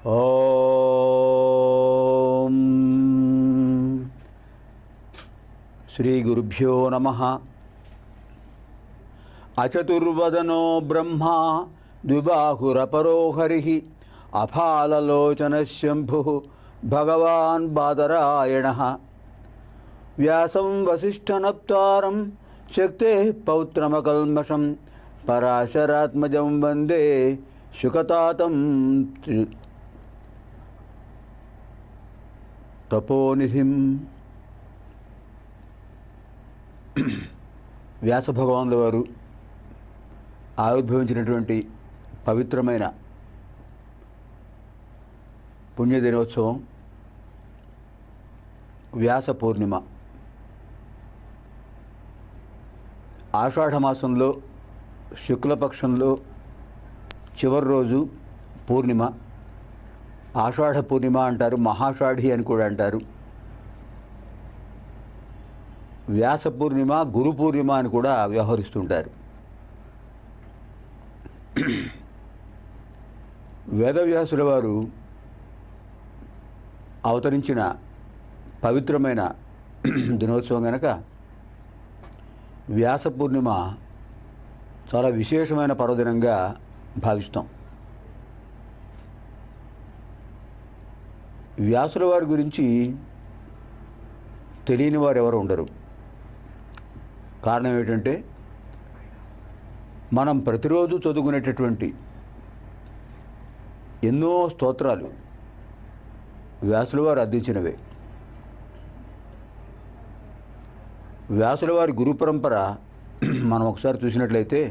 ఓం శ్రీ గురుభ్యో నమః. అచతుర్వదనో బ్రహ్మ ద్విబాహురపరో హరిః అఫాలలోచనశంభుః భగవాన్ బాదరాయణః. వ్యాసం వసిష్ఠనప్తారం శక్తేః పౌత్రమకల్మషం పరాశరాత్మజం వందే శుకతాతం తపోనిధిం. వ్యాస భగవానుల వారు ఆవిర్భవించినటువంటి పవిత్రమైన పుణ్యదినోత్సవం వ్యాస పూర్ణిమ. ఆషాఢమాసంలో శుక్లపక్షంలో చివరి రోజు పూర్ణిమ. ఆషాఢ పూర్ణిమ అంటారు, మహాషాఢి అని కూడా అంటారు. వ్యాస పూర్ణిమ, గురు పూర్ణిమ అని కూడా వ్యవహరిస్తుంటారు. వేదవ్యాసుల వారు అవతరించిన పవిత్రమైన దినోత్సవం కనుక వ్యాస పూర్ణిమ చాలా విశేషమైన పర్వదినంగా భావిస్తాం. వ్యాసుల వారి గురించి తెలియని వారు ఎవరు ఉండరు. కారణం ఏమిటంటే మనం ప్రతిరోజు చదువుకునేటటువంటి ఎన్నో స్తోత్రాలు వ్యాసుల వారు అందించినవే. వ్యాసుల వారి గురు పరంపర మనం ఒకసారి చూసినట్లయితే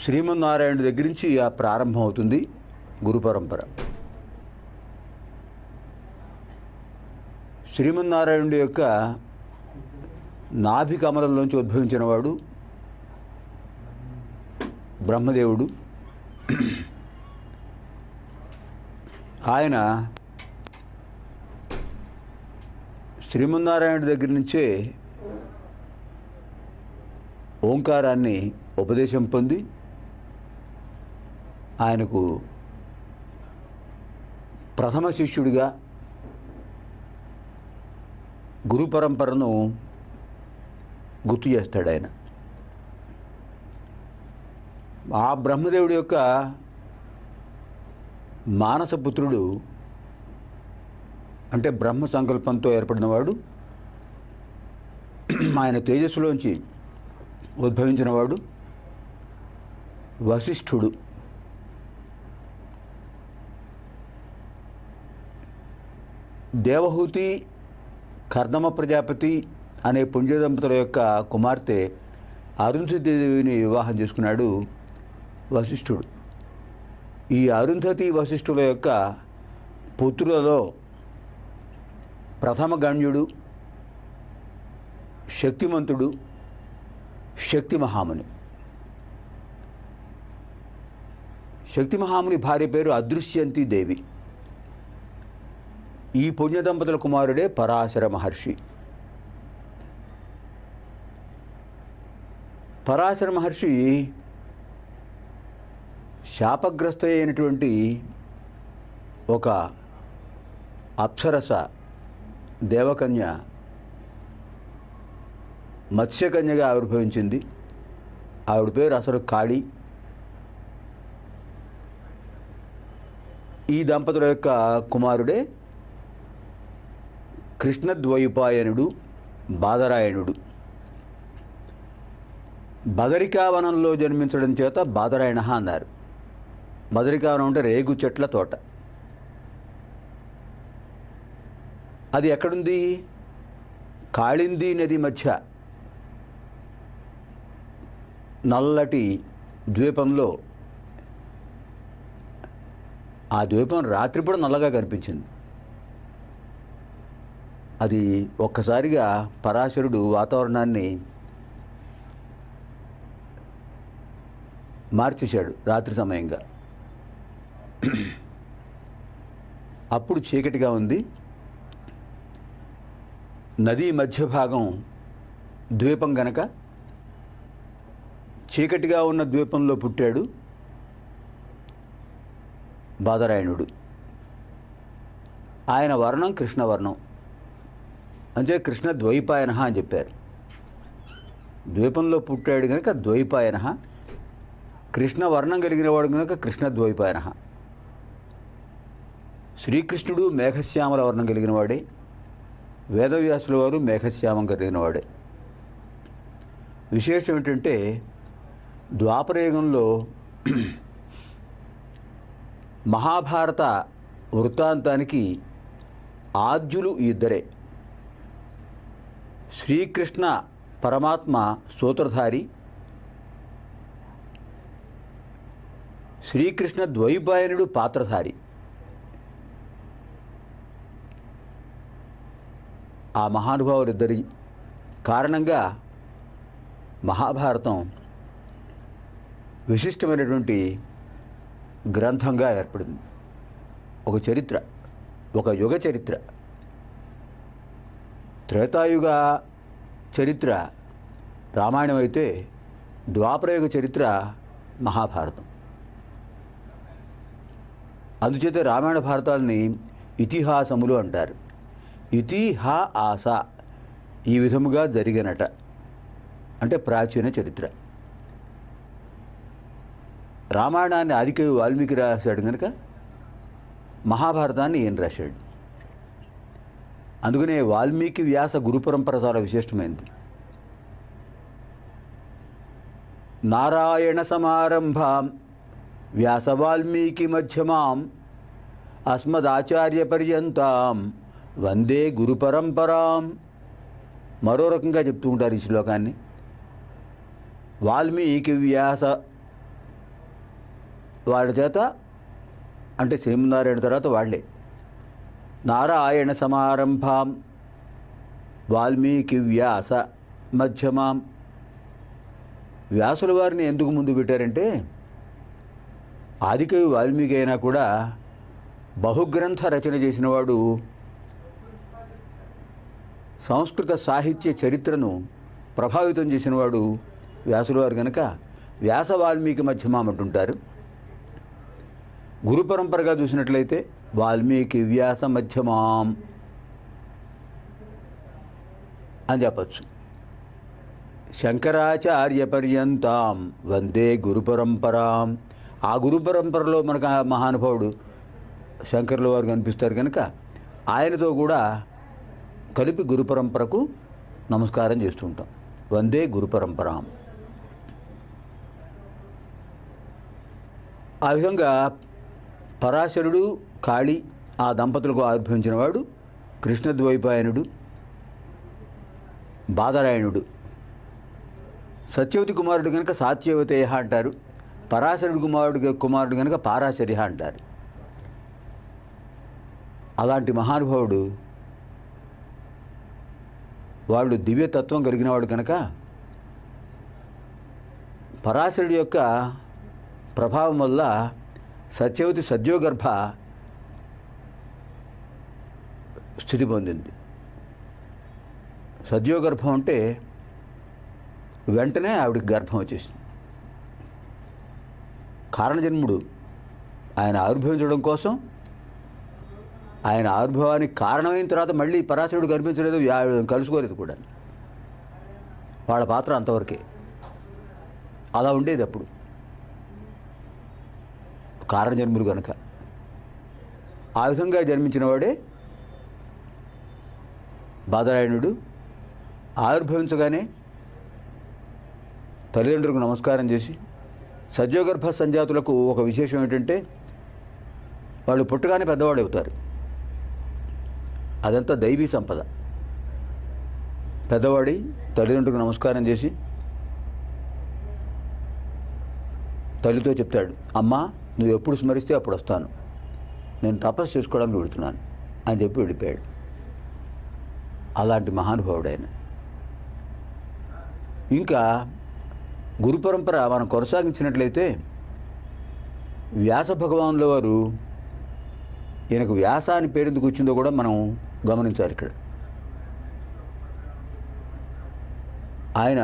శ్రీమన్నారాయణ దగ్గర నుంచి ప్రారంభం అవుతుంది గురు పరంపర. శ్రీమన్నారాయణుడి యొక్క నాభి కమలంలోంచి ఉద్భవించిన వాడు బ్రహ్మదేవుడు. ఆయన శ్రీమన్నారాయణుడి దగ్గర నుంచే ఓంకారాన్ని ఉపదేశం పొంది ఆయనకు ప్రథమ శిష్యుడిగా గురు పరంపరను గుర్తు చేస్తాడు ఆయన. ఆ బ్రహ్మదేవుడి యొక్క మానసపుత్రుడు అంటే బ్రహ్మ సంకల్పంతో ఏర్పడినవాడు, ఆయన తేజస్సులోంచి ఉద్భవించినవాడు వశిష్ఠుడు. దేవహూతి కర్దమ ప్రజాపతి అనే పుణ్య దంపతుల యొక్క కుమార్తె అరుంధతీదేవిని వివాహం చేసుకున్నాడు వశిష్ఠుడు. ఈ అరుంధతి వశిష్ఠుల యొక్క పుత్రులలో ప్రథమ గణ్యుడు, శక్తిమంతుడు, శక్తి మహాముని. శక్తి మహాముని భార్య పేరు అదృశ్యంతి దేవి. ఈ పుణ్య దంపతుల కుమారుడే పరాశర మహర్షి. పరాశర మహర్షి శాపగ్రస్త అయినటువంటి ఒక అప్సరస దేవకన్య మత్స్యకన్యగా ఆవిర్భవించింది. ఆవిడ పేరు అసలు కాళీ. ఈ దంపతుల యొక్క కుమారుడే కృష్ణద్వైపాయనుడు బాదరాయణుడు. బదరికావనంలో జన్మించడం చేత బాదరాయణ అన్నారు. బదరికావనం అంటే రేగు చెట్ల తోట. అది ఎక్కడుంది? కాళింది నది మధ్య నల్లటి ద్వీపంలో. ఆ ద్వీపం రాత్రిపూట నల్లగా కనిపించింది. అది ఒక్కసారిగా పరాశరుడు వాతావరణాన్ని మార్చేశాడు రాత్రి సమయంగా. అప్పుడు చీకటిగా ఉంది. నదీ మధ్య భాగం ద్వీపం గనక చీకటిగా ఉన్న ద్వీపంలో పుట్టాడు. బాదరాయణుడు. ఆయన వర్ణం కృష్ణవర్ణం, అంటే కృష్ణ ద్వైపాయన అని చెప్పారు. ద్వీపంలో పుట్టాడు కనుక ద్వైపాయన, కృష్ణ వర్ణం కలిగిన వాడు కనుక కృష్ణ ద్వైపాయన. శ్రీకృష్ణుడు మేఘశ్యామల వర్ణం కలిగిన వాడే, వేదవ్యాసుల వారు మేఘశ్యామం కలిగిన వాడే. విశేషం ఏంటంటే ద్వాపరయుగంలో మహాభారత వృత్తాంతానికి ఆద్యులు ఇద్దరే. శ్రీకృష్ణ పరమాత్మ సూత్రధారి, శ్రీకృష్ణ ద్వైపాయనుడు పాత్రధారి. ఆ మహానుభావులిద్దరి కారణంగా మహాభారతం విశిష్టమైనటువంటి గ్రంథంగా ఏర్పడింది. ఒక చరిత్ర, ఒక యుగ చరిత్ర. త్రేతాయుగ చరిత్ర రామాయణం అయితే ద్వాపరయుగ చరిత్ర మహాభారతం. అందుచేత రామాయణ భారతాలని ఇతిహాసములు అంటారు. ఇతిహా ఆస, ఈ విధముగా జరిగినట అంటే ప్రాచీన చరిత్ర. రామాయణాన్ని ఆదికవి వాల్మీకి రాశాడు కనుక మహాభారతాన్ని ఈయన రాశాడు. అందుకనే వాల్మీకి వ్యాస గురు పరంపర చాలా విశిష్టమైంది. నారాయణ సమారంభాం వ్యాస వాల్మీకి మధ్యమాం అస్మదాచార్య పర్యంతాం వందే గురు పరంపరాం. మరో రకంగా చెప్తూ ఉంటారు ఈ శ్లోకాన్ని. వాల్మీకి వ్యాస వాళ్ళ చేత, అంటే శ్రీమన్నారాయణ తర్వాత వాళ్ళే, నారాయణ సమారంభాం వాల్మీకి వ్యాస మధ్యమాం. వ్యాసుల వారిని ఎందుకు ముందు పెట్టారంటే ఆదికవి వాల్మీకి అయినా కూడా బహుగ్రంథ రచన చేసినవాడు, సంస్కృత సాహిత్య చరిత్రను ప్రభావితం చేసినవాడు వ్యాసుల వారు కనుక వ్యాస వాల్మీకి మధ్యమాం అంటుంటారు. గురు పరంపరగా చూసినట్లయితే వాల్మీకి వ్యాస మధ్యమాం అని చెప్పచ్చు. శంకరాచార్య పర్యంతాం వందే గురు పరంపరాం. ఆ గురు పరంపరలో మనకు ఆ మహానుభావుడు శంకరుల వారు కనిపిస్తారు కనుక ఆయనతో కూడా కలిపి గురు పరంపరకు నమస్కారం చేస్తూ ఉంటాం. వందే గురు పరంపరాం. ఆ విధంగా పరాశరుడు కాళీ ఆ దంపతులకు ఆవిర్భవించిన వాడు కృష్ణద్వైపాయనుడు బాదరాయణుడు. సత్యవతి కుమారుడు కనుక సాత్యవతేయ అంటారు. పరాశరుడు కుమారుడు కనుక పారాశర్య అంటారు. అలాంటి మహానుభావుడు వాళ్ళు దివ్యతత్వం కలిగినవాడు కనుక పరాశరుడి యొక్క ప్రభావం వల్ల సత్యవతి సద్యోగర్భ స్థితి పొందింది. సద్యోగర్భం అంటే వెంటనే ఆవిడికి గర్భం వచ్చేసింది. కారణజన్ముడు ఆయన ఆవిర్భవించడం కోసం, ఆయన ఆవిర్భావానికి కారణమైన తర్వాత మళ్ళీ పరాశరుడు కనిపించలేదు, కలుసుకోలేదు కూడా. వాళ్ళ పాత్ర అంతవరకే. అలా ఉండేది అప్పుడు కారణజన్ముడు కనుక. ఆ విధంగా జన్మించిన వాడే బాదరాయణుడు. ఆవిర్భవించగానే తల్లిదండ్రులకు నమస్కారం చేసి, సద్యోగర్భ సంజాతులకు ఒక విశేషం ఏంటంటే వాళ్ళు పుట్టగానే పెద్దవాళ్ళు అవుతారు. అదంతా దైవీ సంపద. పెద్దవాడి తల్లిదండ్రులకు నమస్కారం చేసి తల్లితో చెప్తాడు, అమ్మా నువ్వు ఎప్పుడు స్మరిస్తే అప్పుడు వస్తాను, నేను తపస్సు చేసుకోవడానికి వెళుతున్నాను అని చెప్పి వెళ్ళిపోయాడు. అలాంటి మహానుభావుడు ఆయన. ఇంకా గురు పరంపర మనం కొనసాగించినట్లయితే వ్యాస భగవానుల వారు, ఈయనకు వ్యాస అని పేరు ఎందుకు వచ్చిందో కూడా మనం గమనించాలి. ఇక్కడ ఆయన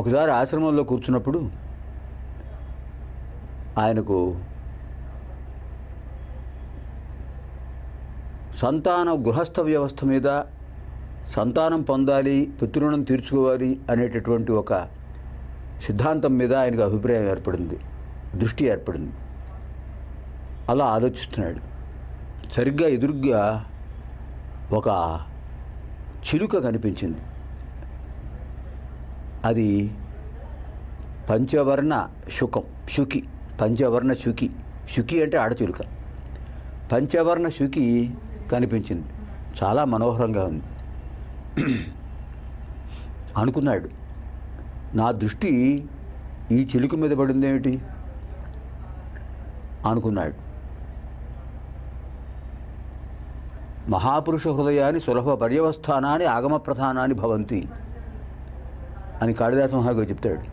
ఒకసారి ఆశ్రమంలో కూర్చున్నప్పుడు ఆయనకు సంతాన గృహస్థ వ్యవస్థ మీద సంతానం పొందాలి, పితృణం తీర్చుకోవాలి అనేటటువంటి ఒక సిద్ధాంతం మీద ఆయనకు అభిప్రాయం ఏర్పడింది, దృష్టి ఏర్పడింది. అలా ఆలోచిస్తున్నాడు. సరిగ్గా ఎదురుగ్గా ఒక చిలుక కనిపించింది. అది పంచవర్ణ శుకి, పంచవర్ణ శుకి. శుకి అంటే ఆడచిలుక. పంచవర్ణ శుకి కనిపించింది. చాలా మనోహరంగా ఉంది. అనుకున్నాడు, నా దృష్టి ఈ చిలుక మీద పడిందేమిటి అనుకున్నాడు. మహాపురుష హృదయాన్ని సులభ పర్యవస్థానాన్ని ఆగమ ప్రధానాన్ని భవంతి అని కాళిదాస మహాకవి చెప్తాడు.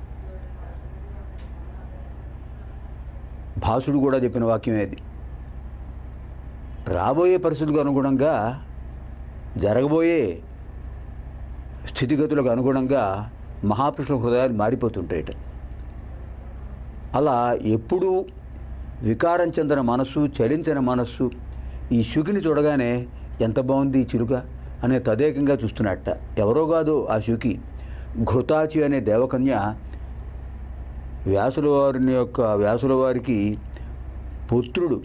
భాసుడు కూడా చెప్పిన వాక్యమే అది. రాబోయే పరిస్థితులకు అనుగుణంగా, జరగబోయే స్థితిగతులకు అనుగుణంగా మహాపురుషుల హృదయాలు మారిపోతుంటాయట. అలా ఎప్పుడూ వికారం చెందిన మనస్సు, చలించిన మనస్సు ఈ శుకిని చూడగానే ఎంత బాగుంది ఈ చిలుక అనే తదేకంగా చూస్తున్నట్ట. ఎవరో కాదు ఆ శుకి, ఘృతాచి అనే దేవకన్య వ్యాసుల వారికి పుత్రుడు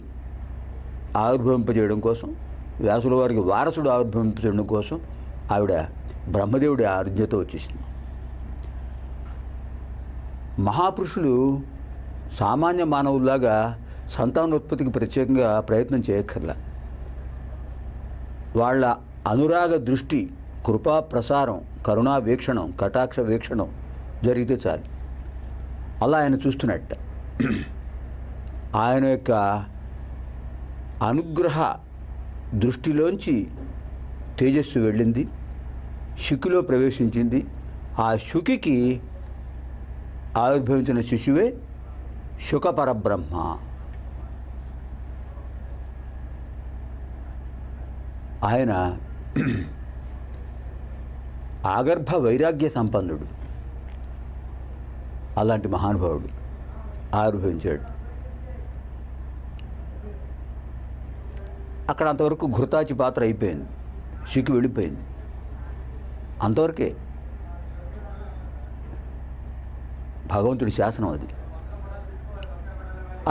ఆవిర్భవింపజేయడం కోసం, వ్యాసుల వారికి వారసుడు ఆవిర్భవింపజేయడం కోసం ఆవిడ బ్రహ్మదేవుడి ఆజ్ఞతో వచ్చేసింది. మహాపురుషులు సామాన్య మానవుల్లాగా సంతానోత్పత్తికి ప్రత్యేకంగా ప్రయత్నం చేయక్కర్లా. వాళ్ళ అనురాగ దృష్టి, కృపా ప్రసారం, కరుణా వీక్షణం, కటాక్ష వీక్షణం జరిగితే చాలు. అలా ఆయన చూస్తున్నట్ట. ఆయన యొక్క అనుగ్రహ దృష్టిలోంచి తేజస్సు వెళ్ళింది, శుకిలో ప్రవేశించింది. ఆ శుకికి ఆవిర్భవించిన శిశువే శుక పరబ్రహ్మ. ఆయన ఆగర్భ వైరాగ్య సంపన్నుడు. అలాంటి మహానుభావుడు ఆవిర్భవించాడు. అక్కడ అంతవరకు ఘృతాచి పాత్ర అయిపోయింది, శుకి వెళ్ళిపోయింది. అంతవరకే భగవంతుడి శాసనం అది.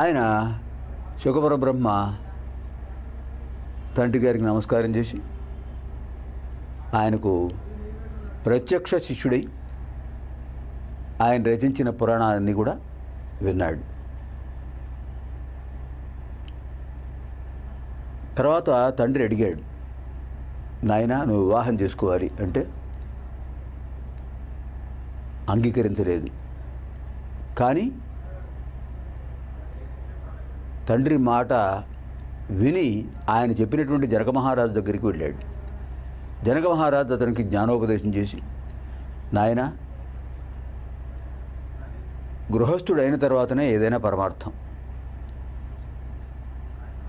ఆయన శుకపరబ్రహ్మ తండ్రి గారికి నమస్కారం చేసి ఆయనకు ప్రత్యక్ష శిష్యుడై ఆయన రచించిన పురాణాలన్నీ కూడా విన్నాడు. తర్వాత తండ్రి అడిగాడు, నాయనా నువ్వు వివాహం చేసుకోవాలి అంటే అంగీకరించలేదు. కానీ తండ్రి మాట విని ఆయన చెప్పినటువంటి జనక మహారాజు దగ్గరికి వెళ్ళాడు. జనక మహారాజు అతనికి జ్ఞానోపదేశం చేసి, నాయన గృహస్థుడైన తర్వాతనే ఏదైనా పరమార్థం.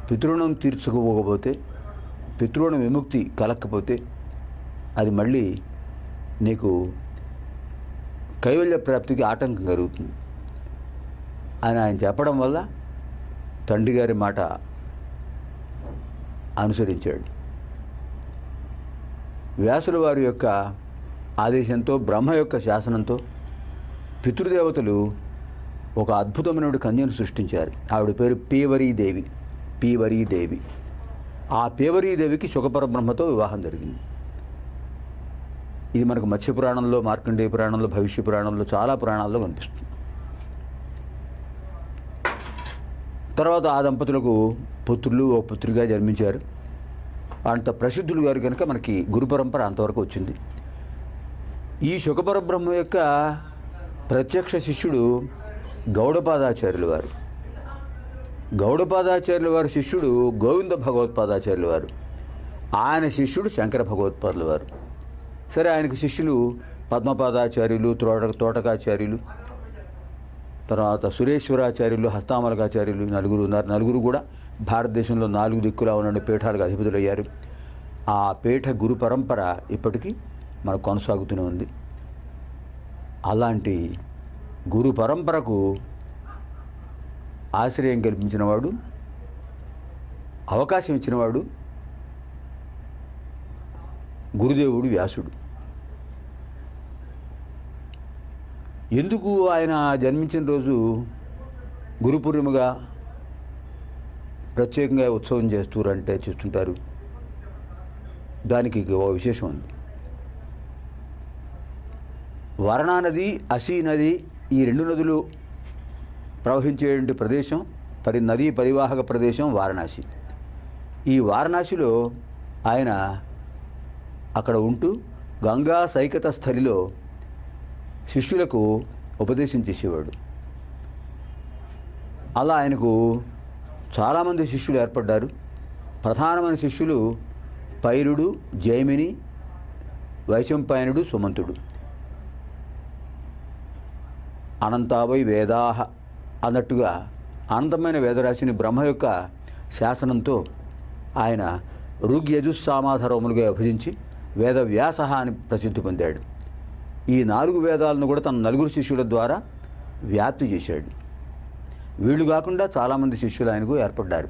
పితృణం తీర్చుకోకపోతే, పితృణ విముక్తి కలక్కపోతే అది మళ్ళీ నీకు కైవల్య ప్రాప్తికి ఆటంకం కలుగుతుంది అని ఆయన చెప్పడం వల్ల తండ్రి గారి మాట అనుసరించాడు. వ్యాసుల వారి యొక్క ఆదేశంతో, బ్రహ్మ యొక్క శాసనంతో పితృదేవతలు ఒక అద్భుతమైన కన్యను సృష్టించారు. ఆవిడ పేరు పీవరీదేవి. ఆ పీవరీదేవికి శుకపరబ్రహ్మతో వివాహం జరిగింది. ఇది మనకు మత్స్య పురాణంలో, మార్కండేయ పురాణంలో, భవిష్య పురాణంలో, చాలా పురాణాల్లో కనిపిస్తుంది. తర్వాత ఆ దంపతులకు పుత్రులు, ఓ పుత్రిగా జన్మించారు. అంత ప్రసిద్ధులు గారు కనుక మనకి గురు పరంపర అంతవరకు వచ్చింది. ఈ శుకపరబ్రహ్మ యొక్క ప్రత్యక్ష శిష్యుడు గౌడపాదాచార్యుల వారు. గౌడపాదాచార్యుల వారి శిష్యుడు గోవింద భగవత్పాదాచార్యుల వారు. ఆయన శిష్యుడు శంకర భగవత్పాదుల వారు. సరే, ఆయనకు శిష్యులు పద్మపాదాచార్యులు, తోటకాచార్యులు, తర్వాత సురేశ్వరాచార్యులు, హస్తామలకాచార్యులు నలుగురు ఉన్నారు. నలుగురు కూడా భారతదేశంలో 4 దిక్కులా ఉన్న పీఠాలకు అధిపతులయ్యారు. ఆ పీఠ గురు పరంపర ఇప్పటికీ మనకు కొనసాగుతూనే ఉంది. అలాంటి గురు పరంపరకు ఆశ్రయం కల్పించినవాడు, అవకాశం ఇచ్చినవాడు గురుదేవుడు వ్యాసుడు. ఎందుకు ఆయన జన్మించిన రోజు గురు పూర్ణిమగా ప్రత్యేకంగా ఉత్సవం చేస్తుంటారు? దానికి ఓ విశేషం ఉంది. వరణా నది, అసీ నది, ఈ రెండు నదులు ప్రవహించేటువంటి ప్రదేశం, నదీ పరివాహక ప్రదేశం వారణాసి. ఈ వారణాసిలో ఆయన అక్కడ ఉంటూ గంగా సైకత స్థలిలో శిష్యులకు ఉపదేశం చేసేవాడు. అలా ఆయనకు చాలామంది శిష్యులు ఏర్పడ్డారు. ప్రధానమైన శిష్యులు పైలుడు, జైమిని, వైశంపాయనుడు, సుమంతుడు. అనంతావై వేదాహ అన్నట్టుగా అనంతమైన వేదరాశిని బ్రహ్మ యొక్క శాసనంతో ఆయన ఋగ్యజుస్సామాధరములుగా విభజించి వేదవ్యాస అని ప్రసిద్ధి పొందాడు. ఈ 4 వేదాలను కూడా తన 4 శిష్యుల ద్వారా వ్యాప్తి చేశాడు. వీళ్ళు కాకుండా చాలామంది శిష్యులు ఆయనకు ఏర్పడ్డారు.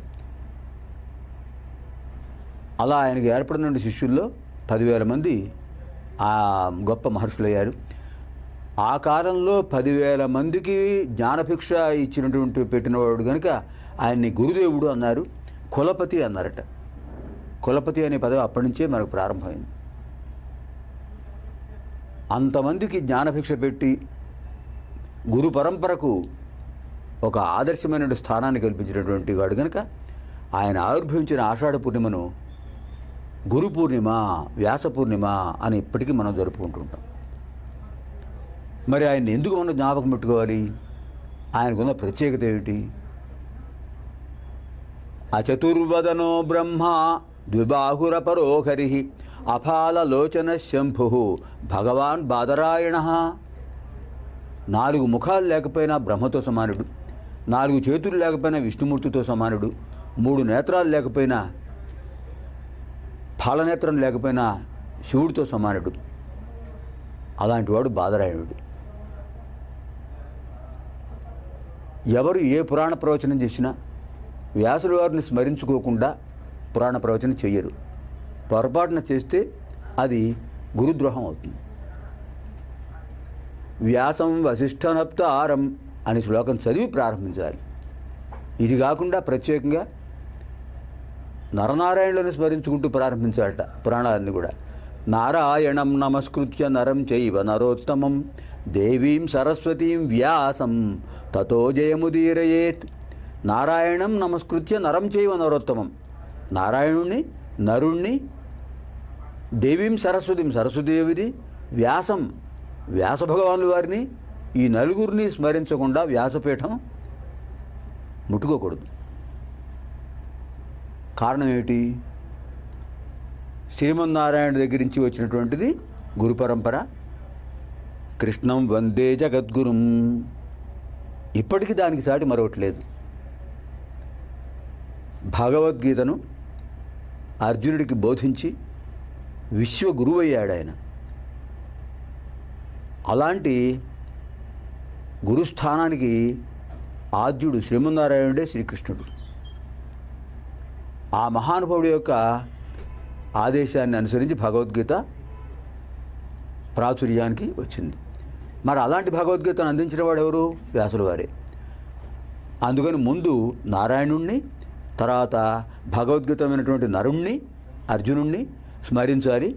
అలా ఆయనకు ఏర్పడిన శిష్యుల్లో 10,000 మంది ఆ గొప్ప మహర్షులయ్యారు. ఆ కాలంలో 10,000 మందికి జ్ఞానభిక్ష పెట్టినవాడు కనుక ఆయన్ని గురుదేవుడు అన్నారు, కులపతి అన్నారట. కులపతి అనే పదవి అప్పటి నుంచే మనకు ప్రారంభమైంది. అంతమందికి జ్ఞానభిక్ష పెట్టి గురు పరంపరకు ఒక ఆదర్శమైన స్థానాన్ని కల్పించినటువంటి వాడు కనుక ఆయన ఆవిర్భవించిన ఆషాఢ పూర్ణిమను గురు పూర్ణిమ, వ్యాస పూర్ణిమ అని ఇప్పటికీ మనం జరుపుకుంటుంటాం. మరి ఆయన్ని ఎందుకు మనం జ్ఞాపకం పెట్టుకోవాలి? ఆయనకున్న ప్రత్యేకత ఏమిటి? అచతుర్వదనో బ్రహ్మ ద్విబాహురపరో హరి అఫాలలోచన శంభు భగవాన్ బాదరాయణ. 4 ముఖాలు లేకపోయినా బ్రహ్మతో సమానుడు, 4 చేతులు లేకపోయినా విష్ణుమూర్తితో సమానుడు, 3 నేత్రాలు లేకపోయినా, ఫలనేత్రం లేకపోయినా శివుడితో సమానుడు. అలాంటి వాడు బాదరాయణుడు. ఎవరు ఏ పురాణ ప్రవచనం చేసినా వ్యాసుల వారిని స్మరించుకోకుండా పురాణ ప్రవచనం చెయ్యరు. పొరపాటున చేస్తే అది గురుద్రోహం అవుతుంది. వ్యాసం వశిష్ఠనప్తారం అని శ్లోకం చదివి ప్రారంభించాలి. ఇది కాకుండా ప్రత్యేకంగా నరనారాయణులను స్మరించుకుంటూ ప్రారంభించాలట పురాణాలన్నీ కూడా. నారాయణం నమస్కృత్య నరం చైవ నరోత్తమం దేవీం సరస్వతీం వ్యాసం తతో జయముదీరయేత్. నారాయణం నమస్కృత్య నరం చైవ నరోత్తమం, నారాయణుణ్ణి, నరుణ్ణి, దేవీం సరస్వతీం, సరస్వతీదేవిని, వ్యాసం, వ్యాస భగవానుల వారిని, ఈ 4 స్మరించకుండా వ్యాసపీఠం ముట్టుకోకూడదు. కారణం ఏమిటి? శ్రీమన్నారాయణ దగ్గర నుంచి వచ్చినటువంటిది గురు పరంపర. కృష్ణం వందే జగద్గురుం. ఇప్పటికీ దానికి సాటి మరొకటి లేదు. భగవద్గీతను అర్జునుడికి బోధించి విశ్వగురువు అయ్యాడు ఆయన. అలాంటి గురుస్థానానికి ఆద్యుడు శ్రీమన్నారాయణుడే శ్రీకృష్ణుడు. ఆ మహానుభావుడి యొక్క ఆదేశాన్ని అనుసరించి భగవద్గీత ప్రాచుర్యానికి వచ్చింది. మరి అలాంటి భగవద్గీతను అందించిన వాడు ఎవరు? వ్యాసుల వారే. అందుకని ముందు నారాయణుణ్ణి, తర్వాత భగవద్గీతమైనటువంటి నరుణ్ణి, అర్జునుణ్ణి స్మరించాలి.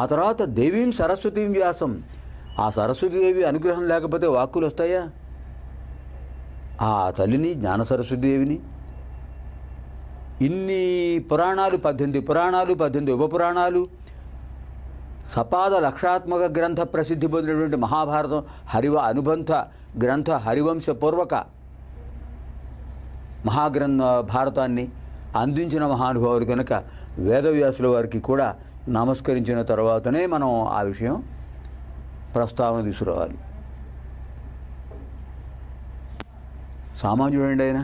ఆ తర్వాత దేవీం సరస్వతీం వ్యాసం. ఆ సరస్వతీదేవి అనుగ్రహం లేకపోతే వాక్కులు వస్తాయా? ఆ తల్లిని, జ్ఞాన సరస్వతీదేవిని, ఇన్ని పురాణాలు, 18 పురాణాలు, 18 ఉపపురాణాలు, సపాద లక్షాత్మక గ్రంథ ప్రసిద్ధి పొందినటువంటి మహాభారతం, అనుబంధ గ్రంథ హరివంశ పూర్వక భారతాన్ని అందించిన మహానుభావులు కనుక వేదవ్యాసుల వారికి కూడా నమస్కరించిన తర్వాతనే మనం ఆ విషయం ప్రస్తావన తీసుకురావాలి. సామాన్యుడండి ఆయన.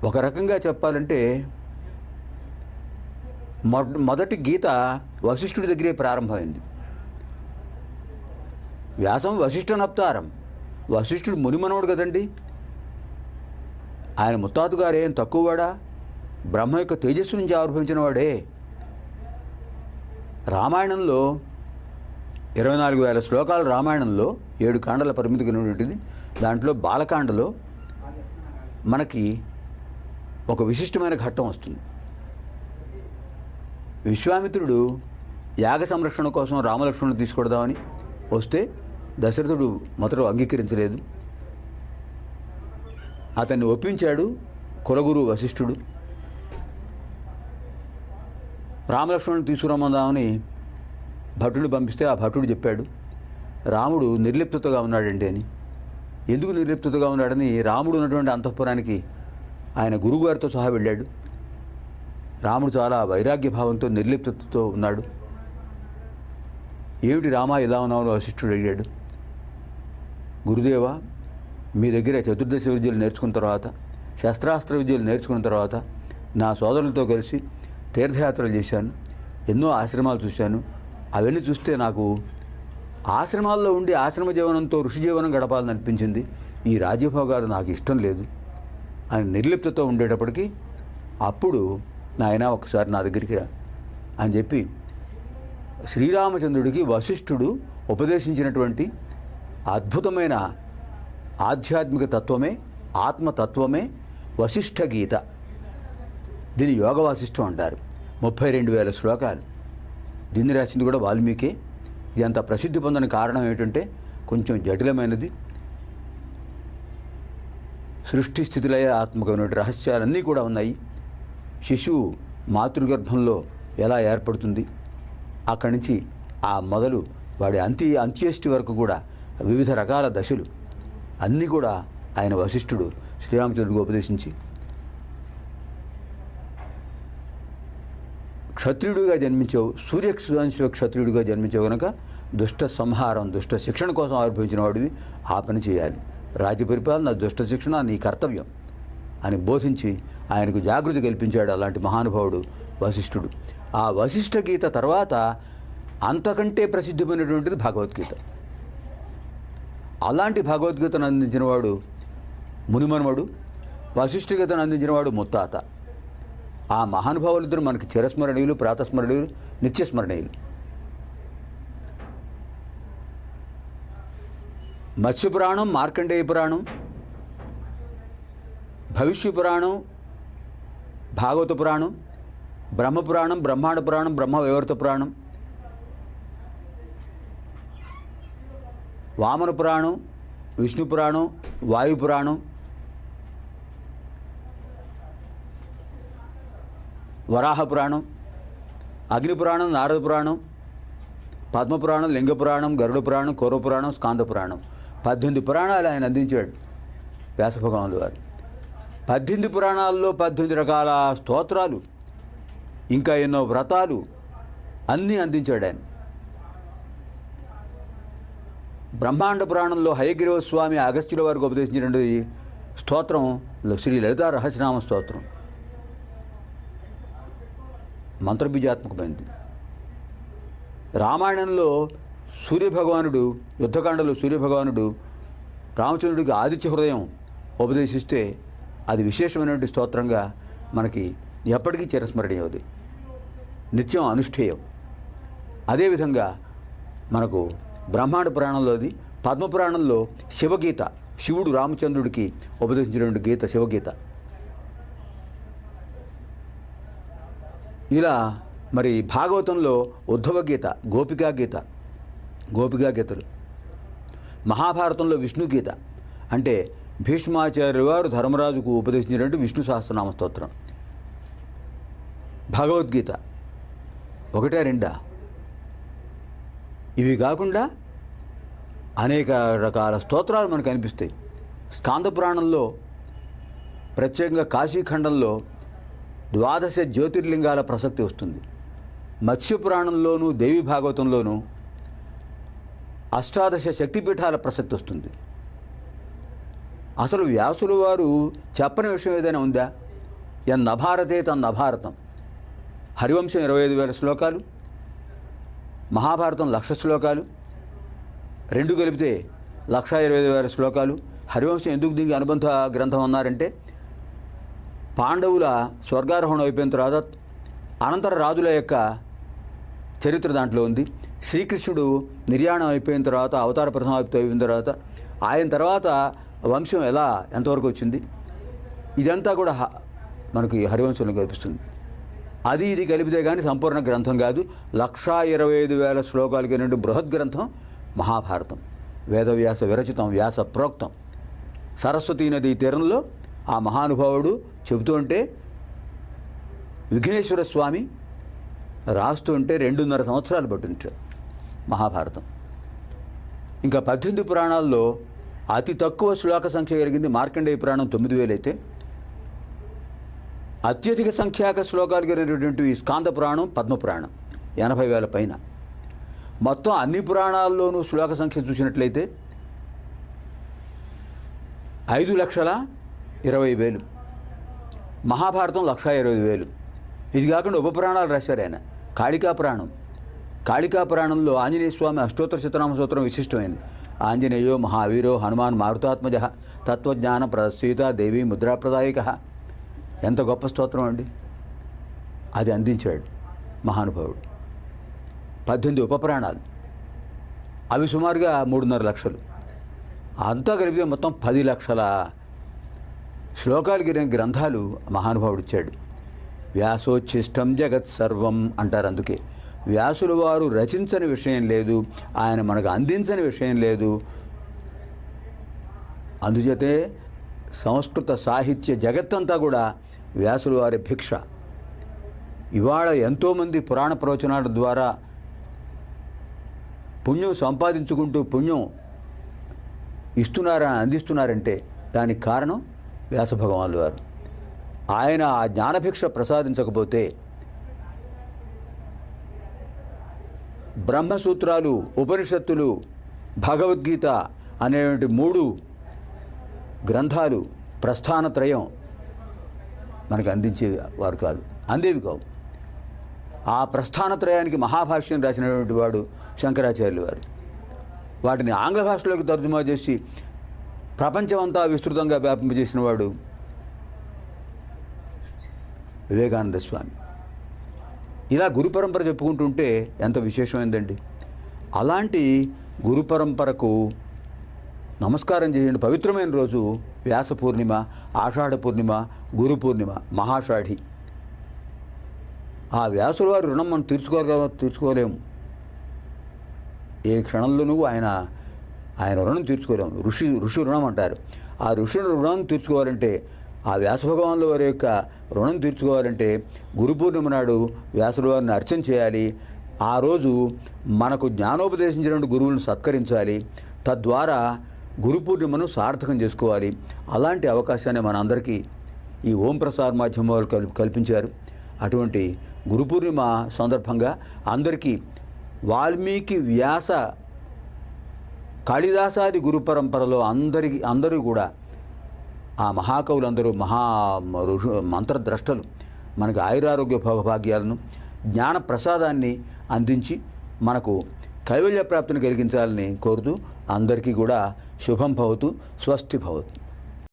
ఒక రకంగా చెప్పాలంటే మొదటి గీత వశిష్ఠుడి దగ్గరే ప్రారంభమైంది. వ్యాసం వశిష్ఠనప్తారం, వశిష్ఠుడు మునిమనవుడు కదండి. ఆయన ముత్తాత గారు ఏం తక్కువవాడా? బ్రహ్మ యొక్క తేజస్సు నుంచి ఆవిర్భవించిన వాడే. రామాయణంలో 24,000 శ్లోకాలు, రామాయణంలో 7 కాండల పరిమితి కలిగినటువంటిది. దాంట్లో బాలకాండలో మనకి ఒక విశిష్టమైన ఘట్టం వస్తుంది. విశ్వామిత్రుడు యాగ సంరక్షణ కోసం రామలక్ష్మణుడు తీసుకొడదామని వస్తే దశరథుడు మొదట అంగీకరించలేదు. అతన్ని ఒప్పించాడు కులగురు వశిష్ఠుడు. రామలక్ష్మణుని తీసుకురమ్మందామని భటుడిని పంపిస్తే ఆ భటుడు చెప్పాడు, రాముడు నిర్లిప్తతగా ఉన్నాడండి అని. ఎందుకు నిర్లిప్తతగా ఉన్నాడని రాముడు ఉన్నటువంటి అంతఃపురానికి ఆయన గురువుగారితో సహా వెళ్ళాడు. రాముడు చాలా వైరాగ్య భావంతో నిర్లిప్తతతో ఉన్నాడు. ఏమిటి రామా ఇలా ఉన్నావు వశిష్ఠుడు అడిగాడు. గురుదేవా, మీ దగ్గర చతుర్దశ విద్యలు నేర్చుకున్న తర్వాత, శస్త్రాస్త్ర విద్యలు నేర్చుకున్న తర్వాత నా సోదరులతో కలిసి తీర్థయాత్రలు చేశాను, ఎన్నో ఆశ్రమాలు చూశాను. అవన్నీ చూస్తే నాకు ఆశ్రమాల్లో ఉండి ఆశ్రమ జీవనంతో ఋషి జీవనం గడపాలని అనిపించింది. ఈ రాజ్యభోగాలు నాకు ఇష్టం లేదు అని నిర్లిప్తతో ఉండేటప్పటికీ అప్పుడు నాయన ఒకసారి నా దగ్గరికి రా అని చెప్పి శ్రీరామచంద్రుడికి వశిష్ఠుడు ఉపదేశించినటువంటి అద్భుతమైన ఆధ్యాత్మిక తత్వమే, ఆత్మతత్వమే వశిష్ఠ గీత. దీని యోగ వాసిష్టం అంటారు. 32,000 శ్లోకాలు. దీన్ని రాసింది కూడా వాల్మీకే. ఇది అంత ప్రసిద్ధి పొందని కారణం ఏమిటంటే కొంచెం జటిలమైనది. సృష్టి స్థితిలయ ఆత్మకమైనటువంటి రహస్యాలన్నీ కూడా ఉన్నాయి. శిశువు మాతృగర్భంలో ఎలా ఏర్పడుతుంది, అక్కడి నుంచి ఆ మొదలు వాడి అంత్యేష్టి వరకు కూడా వివిధ రకాల దశలు అన్నీ కూడా ఆయన వశిష్ఠుడు శ్రీరామచంద్రుడికి ఉపదేశించి, క్షత్రియుడిగా జన్మించావు, సూర్యవంశ క్షత్రియుడిగా జన్మించావు కనుక దుష్ట సంహారం, దుష్ట శిక్షణ కోసం ఆవిర్భవించిన వాడివి, ఆ పని చేయాలి. రాజ్య పరిపాలన, దుష్ట శిక్షణ నీ కర్తవ్యం అని బోధించి ఆయనకు జాగృతి కల్పించాడు అలాంటి మహానుభావుడు వశిష్ఠుడు. ఆ వశిష్ఠ గీత తర్వాత అంతకంటే ప్రసిద్ధిపోయినటువంటిది భగవద్గీత. అలాంటి భగవద్గీతను అందించినవాడు మునిమనుమడు, వశిష్ఠ గీతను అందించినవాడు ముత్తాత. ఆ మహానుభావులిద్దరూ మనకి చిరస్మరణీయులు, ప్రాతస్మరణీయులు, నిత్యస్మరణీయులు. మత్స్య పురాణం, మార్కండేయ పురాణం, భవిష్య పురాణం, భాగవత పురాణం, బ్రహ్మపురాణం, బ్రహ్మాండ పురాణం, బ్రహ్మ వివర్త పురాణం, వామన పురాణం, విష్ణు పురాణం, వాయు పురాణం, వరాహ పురాణం, అగ్ని పురాణం, నారద పురాణం, పద్మపురాణం, లింగ పురాణం, గరుడ పురాణం, కౌరవ పురాణం, స్కాంద పురాణం. 18 పురాణాలు ఆయన అందించాడు వ్యాసభగవానులు వారు. 18 పురాణాల్లో 18 రకాల స్తోత్రాలు, ఇంకా ఎన్నో వ్రతాలు అన్నీ అందించాడు ఆయన. బ్రహ్మాండ పురాణంలో హయగ్రీవ స్వామి అగస్త్యుల వారికి ఉపదేశించినటువంటి స్తోత్రం శ్రీ లలితా రహస్యనామ స్తోత్రం, మంత్రబీజాత్మకమైనది. రామాయణంలో సూర్యభగవానుడు, యుద్ధకాండలో సూర్యభగవానుడు రామచంద్రుడికి ఆదిత్య హృదయం ఉపదేశిస్తే అది విశేషమైనటువంటి స్తోత్రంగా మనకి ఎప్పటికీ చిరస్మరణీయది, నిత్యం అనుష్ఠేయం. అదేవిధంగా మనకు బ్రహ్మాండ పురాణంలోది, పద్మపురాణంలో శివగీత, శివుడు రామచంద్రుడికి ఉపదేశించినటువంటి గీత శివగీత. ఇలా మరి భాగవతంలో ఉద్ధవ గీత, గోపికా గీత, గోపికా గీతలు. మహాభారతంలో విష్ణు గీత అంటే భీష్మాచార్య వారు ధర్మరాజుకు ఉపదేశించినటువంటి విష్ణు సహస్రనామ స్తోత్రం. భగవద్గీత ఒకటే రెండా? ఇవి కాకుండా అనేక రకాల స్తోత్రాలు మనకు కనిపిస్తాయి. స్కాంద పురాణంలో ప్రత్యేకంగా కాశీఖండంలో 12 జ్యోతిర్లింగాల ప్రసక్తి వస్తుంది. మత్స్య పురాణంలోనూ దేవి భాగవతంలోనూ 18 శక్తిపీఠాల ప్రసక్తి వస్తుంది. అసలు వ్యాసులు వారు చెప్పని విషయం ఏదైనా ఉందా? యన్నభారతే తన్నభారతం. హరివంశం 25,000 శ్లోకాలు, మహాభారతం 1,00,000 శ్లోకాలు, రెండు కలిపితే 1,25,000 శ్లోకాలు. హరివంశం ఎందుకు దీనికి అనుబంధ గ్రంథం అన్నారంటే, పాండవుల స్వర్గారోహణం అయిపోయిన తర్వాత అనంతర రాజుల యొక్క చరిత్ర దాంట్లో ఉంది. శ్రీకృష్ణుడు నిర్యాణం అయిపోయిన తర్వాత, అవతార ప్రసమాప్తి అయిపోయిన తర్వాత, ఆయన తర్వాత వంశం ఎంతవరకు వచ్చింది, ఇదంతా కూడా మనకి హరివంశంలో కనిపిస్తుంది. అది ఇది కలిపితే కానీ సంపూర్ణ గ్రంథం కాదు. 1,25,000 శ్లోకాలు కలిగిన బృహత్ గ్రంథం మహాభారతం. వేదవ్యాస విరచితం, వ్యాస ప్రోక్తం. సరస్వతీ నదీ తీరంలో ఆ మహానుభావుడు చెబుతుంటే విఘ్నేశ్వర స్వామి రాస్తుంటే 2.5 సంవత్సరాలు పట్టించాడు మహాభారతం. ఇంకా 18 పురాణాల్లో అతి తక్కువ శ్లోక సంఖ్య కలిగింది మార్కండేయ పురాణం 9,000 అయితే, అత్యధిక సంఖ్యాక శ్లోకాలు కలిగినటువంటి స్కాంద పురాణం, పద్మపురాణం 80,000 పైన. మొత్తం అన్ని పురాణాల్లోనూ శ్లోక సంఖ్య చూసినట్లయితే 5,20,000. మహాభారతం 1,20,000. ఇది కాకుండా ఉపపురాణాలు రాశారు ఆయన. కాళికా పురాణం, కాళికా పురాణంలో ఆంజనేయ స్వామి అష్టోత్తర శతనామ స్తోత్రం విశిష్టమైంది. ఆంజనేయో మహావీరో హనుమాన్ మారుతాత్మజ తత్వజ్ఞాన ప్రసీత దేవి ముద్రాప్రదాయక. ఎంత గొప్ప స్తోత్రం అండి. అది అందించాడు మహానుభావుడు. 18 ఉపపురాణాలు, అవి సుమారుగా 3.5 లక్షలు. అంతా కలిపితే మొత్తం 10 లక్షల శ్లోకాలు కలిగిన గ్రంథాలు మహానుభావుడు ఇచ్చాడు. వ్యాసోచ్ఛిష్టం జగత్ సర్వం అంటారు. అందుకే వ్యాసుల వారు రచించని విషయం లేదు, ఆయన మనకు అందించని విషయం లేదు. అందుచేతే సంస్కృత సాహిత్య జగత్తంతా కూడా వ్యాసుల వారి భిక్ష. ఇవాళ ఎంతోమంది పురాణ ప్రవచనాల ద్వారా పుణ్యం సంపాదించుకుంటూ పుణ్యం అందిస్తున్నారంటే దానికి కారణం వ్యాస భగవానుల వారు. ఆయన ఆ జ్ఞానభిక్ష ప్రసాదించకపోతే బ్రహ్మసూత్రాలు, ఉపనిషత్తులు, భగవద్గీత అనేటువంటి 3 గ్రంథాలు, ప్రస్థానత్రయం మనకు అందించేవారు కాదు, అందేవి కావు. ఆ ప్రస్థానత్రయానికి మహాభాష్యం రాసినటువంటి వాడు శంకరాచార్యులు వారు. వాటిని ఆంగ్ల భాషలోకి తర్జుమా చేసి ప్రపంచమంతా విస్తృతంగా వ్యాపింపజేసిన వాడు వివేకానంద స్వామి. ఇలా గురు పరంపర చెప్పుకుంటుంటే ఎంత విశేషమైందండి. అలాంటి గురు పరంపరకు నమస్కారం చేయండి. పవిత్రమైన రోజు వ్యాస పూర్ణిమ, ఆషాఢ పూర్ణిమ, గురు పూర్ణిమ, మహాషాఢి. ఆ వ్యాసుల వారి రుణం మనం తీర్చుకోలేము. ఏ క్షణంలోనూ ఆయన రుణం తీర్చుకోలేము. ఋషి రుణం అంటారు. ఆ ఋషి రుణం తీర్చుకోవాలంటే, ఆ వ్యాస భగవానుల వారి యొక్క రుణం తీర్చుకోవాలంటే గురు పూర్ణిమ నాడు వ్యాసుల వారిని అర్చన చేయాలి. ఆ రోజు మనకు జ్ఞానోపదేశించినటువంటి గురువులను సత్కరించాలి. తద్వారా గురు పూర్ణిమను సార్థకం చేసుకోవాలి. అలాంటి అవకాశాన్ని మనందరికీ ఈ ఓం ప్రసాద్ మాధ్యమాలు కల్పించారు. అటువంటి గురు పూర్ణిమ సందర్భంగా అందరికీ వాల్మీకి, వ్యాస, కాళిదాసాది గురు పరంపరలో అందరూ కూడా ఆ మహాకవులందరూ మంత్రద్రష్టలు మనకు ఆయురారోగ్య భోగభాగ్యాలను, జ్ఞాన ప్రసాదాన్ని అందించి మనకు కైవల్య ప్రాప్తిని కలిగించాలని కోరుతూ అందరికీ కూడా శుభం భవతు, స్వస్తి భవతు.